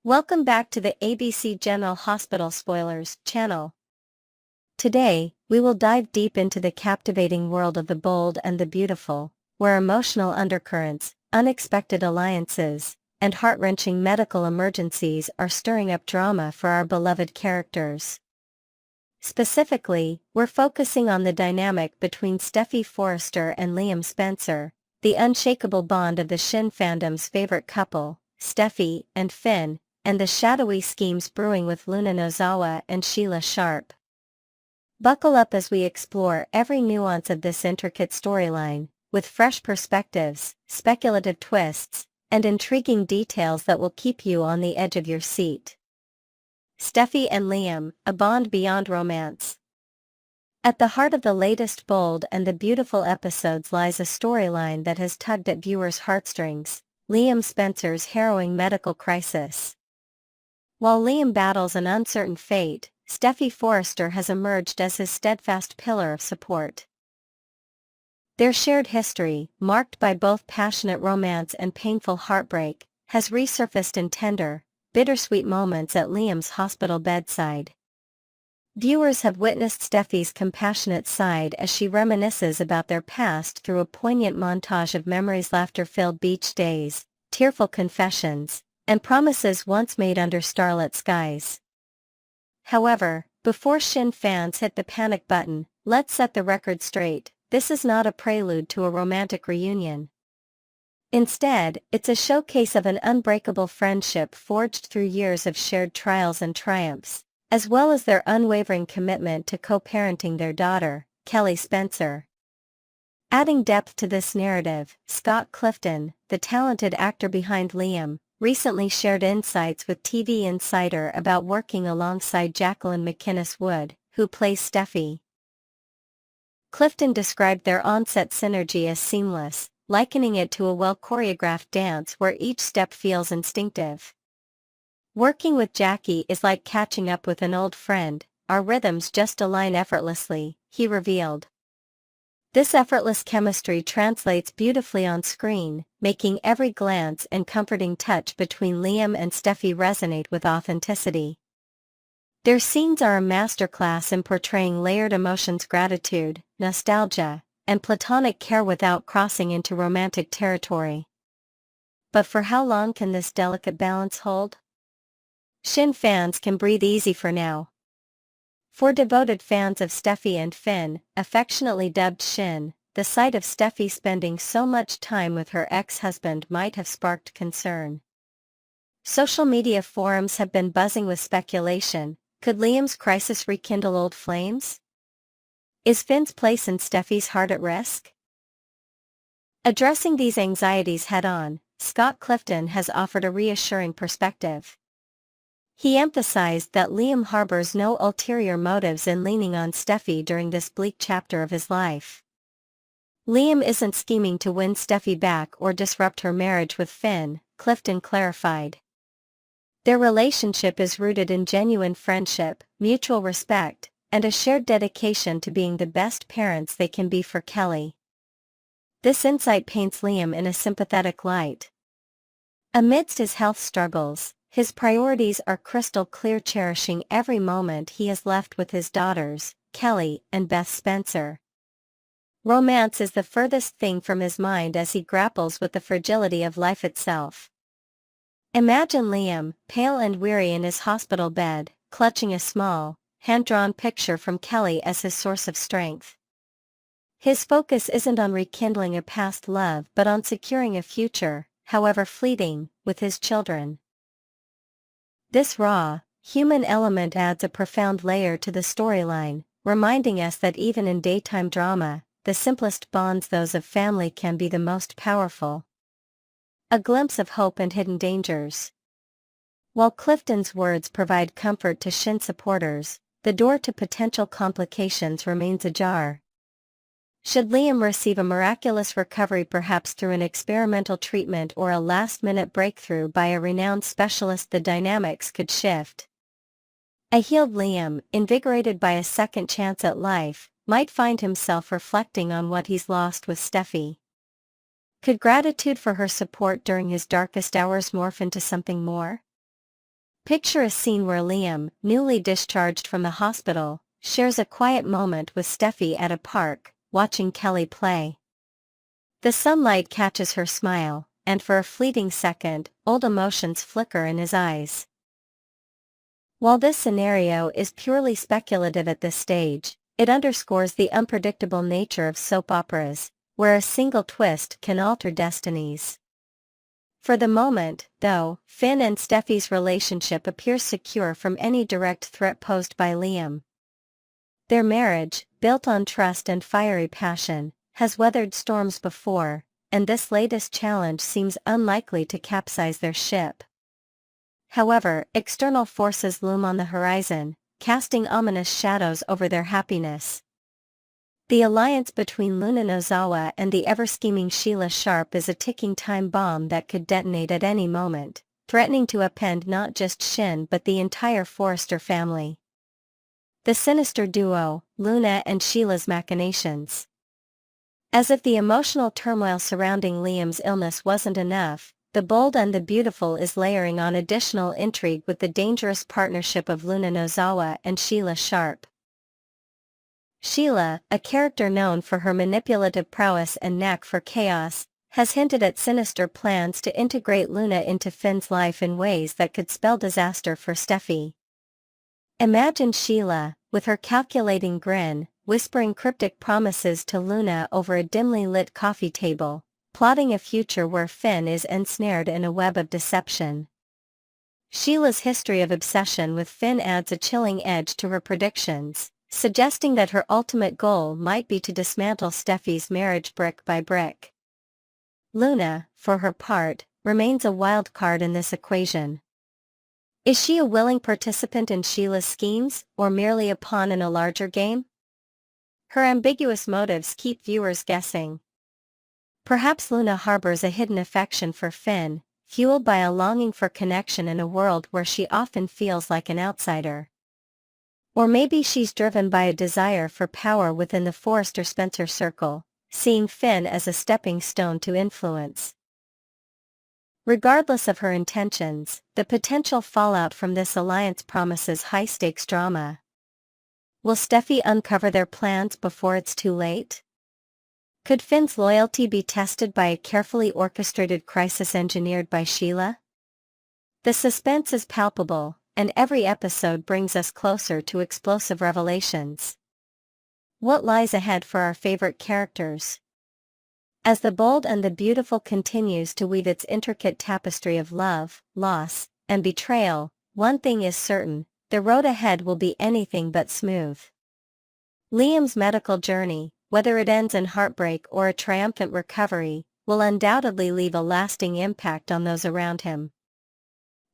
Welcome back to the ABC General Hospital Spoilers channel. Today, we will dive deep into the captivating world of the bold and the beautiful, where emotional undercurrents, unexpected alliances, and heart-wrenching medical emergencies are stirring up drama for our beloved characters. Specifically, we're focusing on the dynamic between Steffi Forrester and Liam Spencer, the unshakable bond of the Shin fandom's favorite couple, Steffi and Finn, and the shadowy schemes brewing with Luna Nozawa and Sheila Sharp. Buckle up as we explore every nuance of this intricate storyline, with fresh perspectives, speculative twists, and intriguing details that will keep you on the edge of your seat. Steffi and Liam, a bond beyond romance. At the heart of the latest bold and the beautiful episodes lies a storyline that has tugged at viewers' heartstrings, Liam Spencer's harrowing medical crisis. While Liam battles an uncertain fate, Steffi Forrester has emerged as his steadfast pillar of support. Their shared history, marked by both passionate romance and painful heartbreak, has resurfaced in tender, bittersweet moments at Liam's hospital bedside. Viewers have witnessed Steffi's compassionate side as she reminisces about their past through a poignant montage of memories, laughter-filled beach days, tearful confessions, and promises once made under starlit skies. However, before Shin fans hit the panic button, let's set the record straight: this is not a prelude to a romantic reunion. Instead, it's a showcase of an unbreakable friendship forged through years of shared trials and triumphs, as well as their unwavering commitment to co-parenting their daughter, Kelly Spencer. Adding depth to this narrative, Clifton, the talented actor behind Liam, recently shared insights with TV Insider about working alongside Jacqueline McInnes Wood, who plays Steffi. Clifton described their on-set synergy as seamless, likening it to a well-choreographed dance where each step feels instinctive. "Working with Jackie is like catching up with an old friend, our rhythms just align effortlessly," he revealed. This effortless chemistry translates beautifully on screen, making every glance and comforting touch between Liam and Steffi resonate with authenticity. Their scenes are a masterclass in portraying layered emotions: gratitude, nostalgia, and platonic care without crossing into romantic territory. But for how long can this delicate balance hold? Shin fans can breathe easy for now. For devoted fans of Steffi and Finn, affectionately dubbed Shin, the sight of Steffi spending so much time with her ex-husband might have sparked concern. Social media forums have been buzzing with speculation: could Liam's crisis rekindle old flames? Is Finn's place in Steffi's heart at risk? Addressing these anxieties head-on, Clifton has offered a reassuring perspective. He emphasized that Liam harbors no ulterior motives in leaning on Steffi during this bleak chapter of his life. Liam isn't scheming to win Steffi back or disrupt her marriage with Finn, Clifton clarified. Their relationship is rooted in genuine friendship, mutual respect, and a shared dedication to being the best parents they can be for Kelly. This insight paints Liam in a sympathetic light. Amidst his health struggles, his priorities are crystal clear: cherishing every moment he has left with his daughters, Kelly and Beth Spencer. Romance is the furthest thing from his mind as he grapples with the fragility of life itself. Imagine Liam, pale and weary in his hospital bed, clutching a small, hand-drawn picture from Kelly as his source of strength. His focus isn't on rekindling a past love but on securing a future, however fleeting, with his children. This raw, human element adds a profound layer to the storyline, reminding us that even in daytime drama, the simplest bonds, those of family, can be the most powerful. A glimpse of hope and hidden dangers. While Clifton's words provide comfort to Shin supporters, the door to potential complications remains ajar. Should Liam receive a miraculous recovery, perhaps through an experimental treatment or a last-minute breakthrough by a renowned specialist, the dynamics could shift. A healed Liam, invigorated by a second chance at life, might find himself reflecting on what he's lost with Steffi. Could gratitude for her support during his darkest hours morph into something more? Picture a scene where Liam, newly discharged from the hospital, shares a quiet moment with Steffi at a park, watching Kelly play. The sunlight catches her smile, and for a fleeting second, old emotions flicker in his eyes. While this scenario is purely speculative at this stage, it underscores the unpredictable nature of soap operas, where a single twist can alter destinies. For the moment, though, Finn and Steffi's relationship appears secure from any direct threat posed by Liam. Their marriage, built on trust and fiery passion, has weathered storms before, and this latest challenge seems unlikely to capsize their ship. However, external forces loom on the horizon, casting ominous shadows over their happiness. The alliance between Luna Nozawa and the ever-scheming Sheila Sharp is a ticking time bomb that could detonate at any moment, threatening to upend not just Shin but the entire Forrester family. The sinister duo, Luna and Sheila's machinations. As if the emotional turmoil surrounding Liam's illness wasn't enough, The Bold and the Beautiful is layering on additional intrigue with the dangerous partnership of Luna Nozawa and Sheila Sharp. Sheila, a character known for her manipulative prowess and knack for chaos, has hinted at sinister plans to integrate Luna into Finn's life in ways that could spell disaster for Steffi. Imagine Sheila, with her calculating grin, whispering cryptic promises to Luna over a dimly lit coffee table, plotting a future where Finn is ensnared in a web of deception. Sheila's history of obsession with Finn adds a chilling edge to her predictions, suggesting that her ultimate goal might be to dismantle Steffi's marriage brick by brick. Luna, for her part, remains a wild card in this equation. Is she a willing participant in Sheila's schemes, or merely a pawn in a larger game? Her ambiguous motives keep viewers guessing. Perhaps Luna harbors a hidden affection for Finn, fueled by a longing for connection in a world where she often feels like an outsider. Or maybe she's driven by a desire for power within the Forrester-Spencer circle, seeing Finn as a stepping stone to influence. Regardless of her intentions, the potential fallout from this alliance promises high-stakes drama. Will Steffi uncover their plans before it's too late? Could Finn's loyalty be tested by a carefully orchestrated crisis engineered by Sheila? The suspense is palpable, and every episode brings us closer to explosive revelations. What lies ahead for our favorite characters? As The Bold and the Beautiful continues to weave its intricate tapestry of love, loss, and betrayal, one thing is certain: the road ahead will be anything but smooth. Liam's medical journey, whether it ends in heartbreak or a triumphant recovery, will undoubtedly leave a lasting impact on those around him.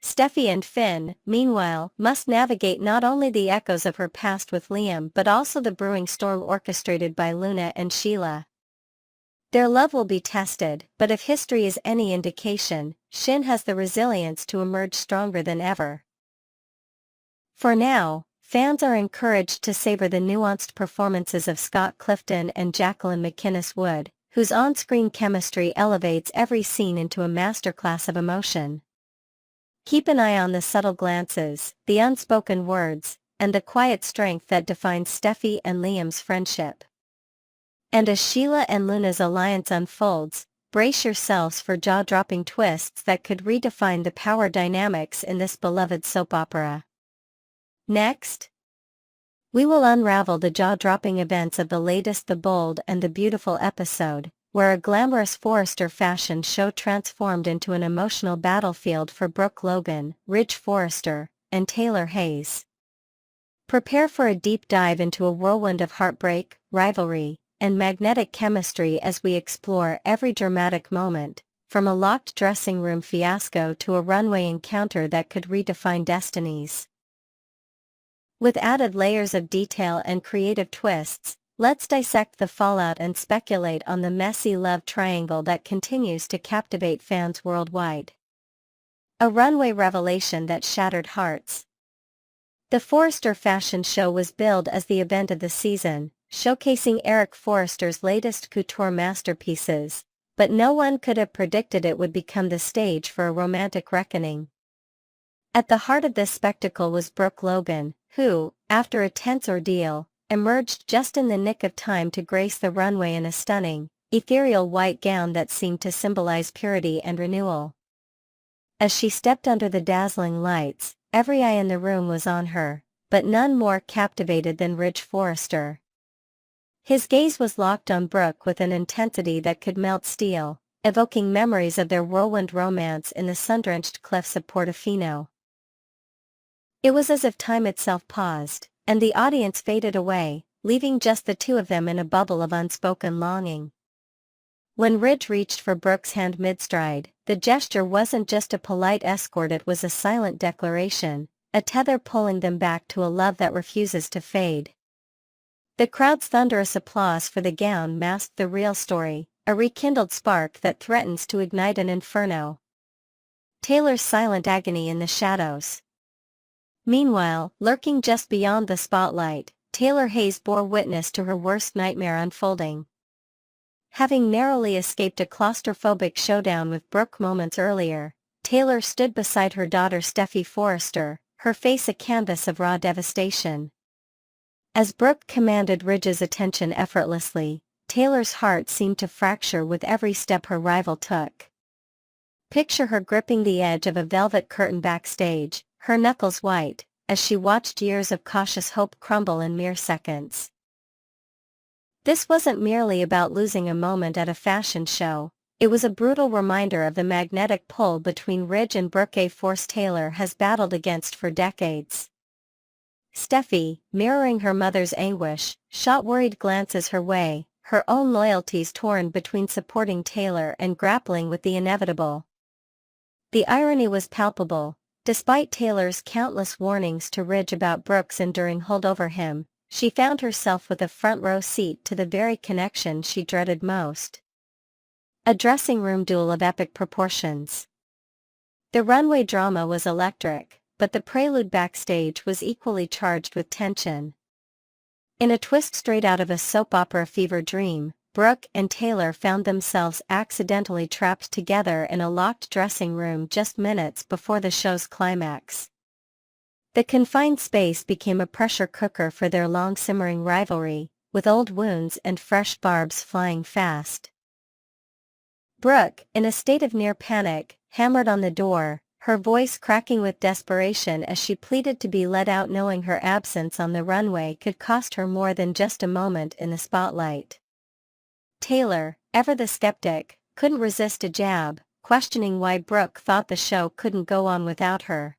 Steffi and Finn, meanwhile, must navigate not only the echoes of her past with Liam but also the brewing storm orchestrated by Luna and Sheila. Their love will be tested, but if history is any indication, Shin has the resilience to emerge stronger than ever. For now, fans are encouraged to savor the nuanced performances of Scott Clifton and Jacqueline McInnes Wood, whose on-screen chemistry elevates every scene into a masterclass of emotion. Keep an eye on the subtle glances, the unspoken words, and the quiet strength that defines Steffi and Liam's friendship. And as Sheila and Luna's alliance unfolds, brace yourselves for jaw-dropping twists that could redefine the power dynamics in this beloved soap opera. Next, we will unravel the jaw-dropping events of the latest The Bold and the Beautiful episode, where a glamorous Forrester fashion show transformed into an emotional battlefield for Brooke Logan, Ridge Forrester, and Taylor Hayes. Prepare for a deep dive into a whirlwind of heartbreak, rivalry, and magnetic chemistry as we explore every dramatic moment, from a locked dressing room fiasco to a runway encounter that could redefine destinies. With added layers of detail and creative twists, let's dissect the fallout and speculate on the messy love triangle that continues to captivate fans worldwide. A runway revelation that shattered hearts. The Forrester fashion show was billed as the event of the season, showcasing Eric Forrester's latest couture masterpieces, but no one could have predicted it would become the stage for a romantic reckoning. At the heart of this spectacle was Brooke Logan, who, after a tense ordeal, emerged just in the nick of time to grace the runway in a stunning, ethereal white gown that seemed to symbolize purity and renewal. As she stepped under the dazzling lights, every eye in the room was on her, but none more captivated than Ridge Forrester. His gaze was locked on Brooke with an intensity that could melt steel, evoking memories of their whirlwind romance in the sun-drenched cliffs of Portofino. It was as if time itself paused, and the audience faded away, leaving just the two of them in a bubble of unspoken longing. When Ridge reached for Brooke's hand mid-stride, the gesture wasn't just a polite escort, it was a silent declaration, a tether pulling them back to a love that refuses to fade. The crowd's thunderous applause for the gown masked the real story, a rekindled spark that threatens to ignite an inferno. Taylor's silent agony in the shadows. Meanwhile, lurking just beyond the spotlight, Taylor Hayes bore witness to her worst nightmare unfolding. Having narrowly escaped a claustrophobic showdown with Brooke moments earlier, Taylor stood beside her daughter Steffi Forrester, her face a canvas of raw devastation. As Brooke commanded Ridge's attention effortlessly, Taylor's heart seemed to fracture with every step her rival took. Picture her gripping the edge of a velvet curtain backstage, her knuckles white, as she watched years of cautious hope crumble in mere seconds. This wasn't merely about losing a moment at a fashion show, it was a brutal reminder of the magnetic pull between Ridge and Brooke, a force Taylor has battled against for decades. Steffi, mirroring her mother's anguish, shot worried glances her way, her own loyalties torn between supporting Taylor and grappling with the inevitable. The irony was palpable. Despite Taylor's countless warnings to Ridge about Brooke's enduring hold over him, she found herself with a front-row seat to the very connection she dreaded most. A dressing room duel of epic proportions. The runway drama was electric, but the prelude backstage was equally charged with tension. In a twist straight out of a soap opera fever dream, Brooke and Taylor found themselves accidentally trapped together in a locked dressing room just minutes before the show's climax. The confined space became a pressure cooker for their long-simmering rivalry, with old wounds and fresh barbs flying fast. Brooke, in a state of near panic, hammered on the door, her voice cracking with desperation as she pleaded to be let out, knowing her absence on the runway could cost her more than just a moment in the spotlight. Taylor, ever the skeptic, couldn't resist a jab, questioning why Brooke thought the show couldn't go on without her.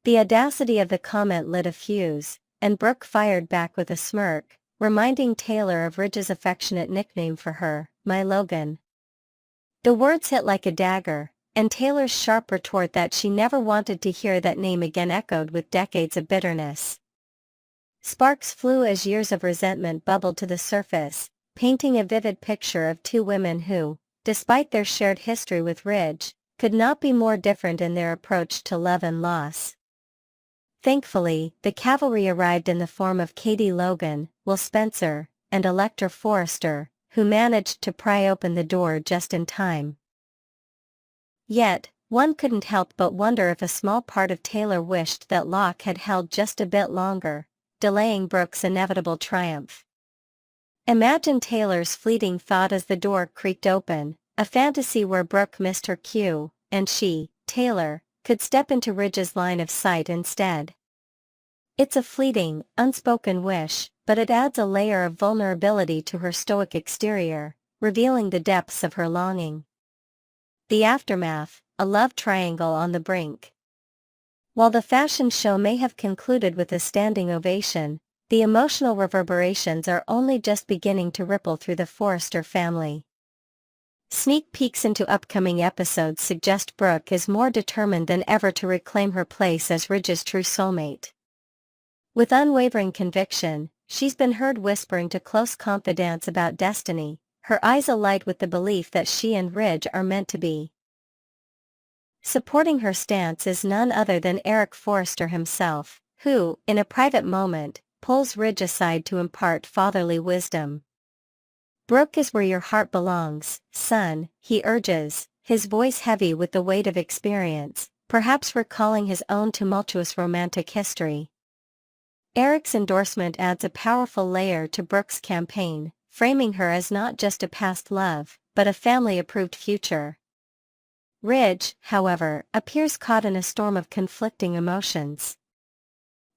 The audacity of the comment lit a fuse, and Brooke fired back with a smirk, reminding Taylor of Ridge's affectionate nickname for her, My Logan. The words hit like a dagger, and Taylor's sharp retort that she never wanted to hear that name again echoed with decades of bitterness. Sparks flew as years of resentment bubbled to the surface, painting a vivid picture of two women who, despite their shared history with Ridge, could not be more different in their approach to love and loss. Thankfully, the cavalry arrived in the form of Katie Logan, Will Spencer, and Electra Forrester, who managed to pry open the door just in time. Yet, one couldn't help but wonder if a small part of Taylor wished that lock had held just a bit longer, delaying Brooke's inevitable triumph. Imagine Taylor's fleeting thought as the door creaked open, a fantasy where Brooke missed her cue, and she, Taylor, could step into Ridge's line of sight instead. It's a fleeting, unspoken wish, but it adds a layer of vulnerability to her stoic exterior, revealing the depths of her longing. The aftermath, a love triangle on the brink. While the fashion show may have concluded with a standing ovation, the emotional reverberations are only just beginning to ripple through the Forrester family. Sneak peeks into upcoming episodes suggest Brooke is more determined than ever to reclaim her place as Ridge's true soulmate. With unwavering conviction, she's been heard whispering to close confidants about destiny, her eyes alight with the belief that she and Ridge are meant to be. Supporting her stance is none other than Eric Forrester himself, who, in a private moment, pulls Ridge aside to impart fatherly wisdom. Brooke is where your heart belongs, son, he urges, his voice heavy with the weight of experience, perhaps recalling his own tumultuous romantic history. Eric's endorsement adds a powerful layer to Brooke's campaign, framing her as not just a past love, but a family-approved future. Ridge, however, appears caught in a storm of conflicting emotions.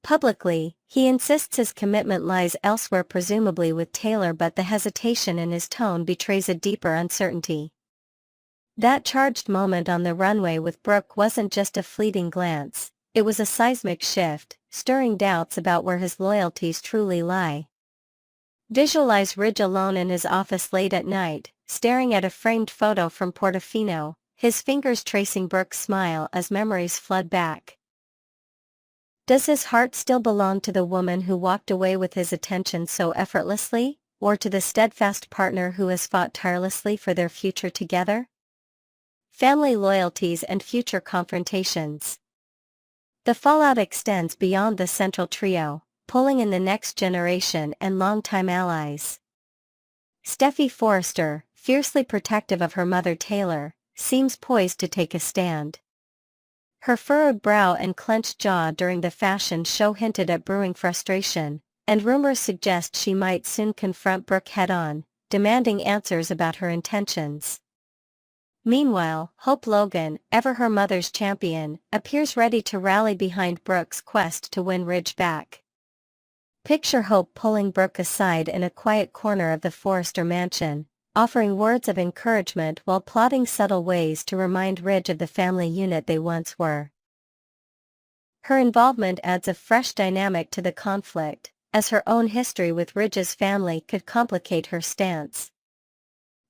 Publicly, he insists his commitment lies elsewhere, presumably with Taylor, but the hesitation in his tone betrays a deeper uncertainty. That charged moment on the runway with Brooke wasn't just a fleeting glance, it was a seismic shift, stirring doubts about where his loyalties truly lie. Visualize Ridge alone in his office late at night, staring at a framed photo from Portofino, his fingers tracing Brooke's smile as memories flood back. Does his heart still belong to the woman who walked away with his attention so effortlessly, or to the steadfast partner who has fought tirelessly for their future together? Family loyalties and future confrontations. The fallout extends beyond the central trio, pulling in the next generation and longtime allies. Steffi Forrester, fiercely protective of her mother Taylor, seems poised to take a stand. Her furrowed brow and clenched jaw during the fashion show hinted at brewing frustration, and rumors suggest she might soon confront Brooke head-on, demanding answers about her intentions. Meanwhile, Hope Logan, ever her mother's champion, appears ready to rally behind Brooke's quest to win Ridge back. Picture Hope pulling Brooke aside in a quiet corner of the Forrester mansion, offering words of encouragement while plotting subtle ways to remind Ridge of the family unit they once were. Her involvement adds a fresh dynamic to the conflict, as her own history with Ridge's family could complicate her stance.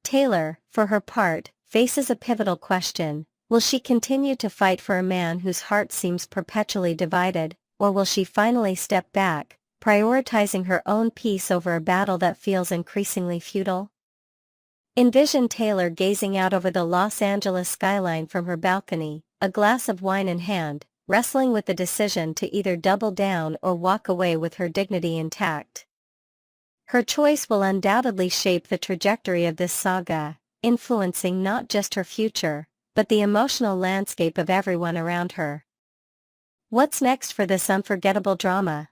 Taylor, for her part, faces a pivotal question: will she continue to fight for a man whose heart seems perpetually divided, or will she finally step back, prioritizing her own peace over a battle that feels increasingly futile? Envision Taylor gazing out over the Los Angeles skyline from her balcony, a glass of wine in hand, wrestling with the decision to either double down or walk away with her dignity intact. Her choice will undoubtedly shape the trajectory of this saga, influencing not just her future, but the emotional landscape of everyone around her. What's next for this unforgettable drama?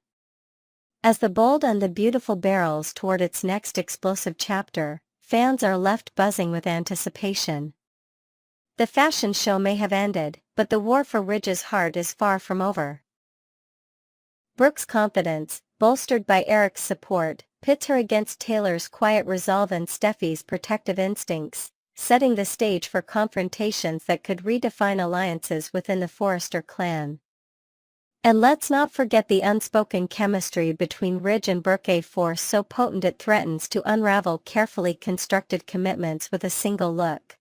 As the bold and the beautiful barrels toward its next explosive chapter, fans are left buzzing with anticipation. The fashion show may have ended, but the war for Ridge's heart is far from over. Brooke's confidence, bolstered by Eric's support, pits her against Taylor's quiet resolve and Steffi's protective instincts, setting the stage for confrontations that could redefine alliances within the Forrester clan. And let's not forget the unspoken chemistry between Ridge and Brooke, a force so potent it threatens to unravel carefully constructed commitments with a single look.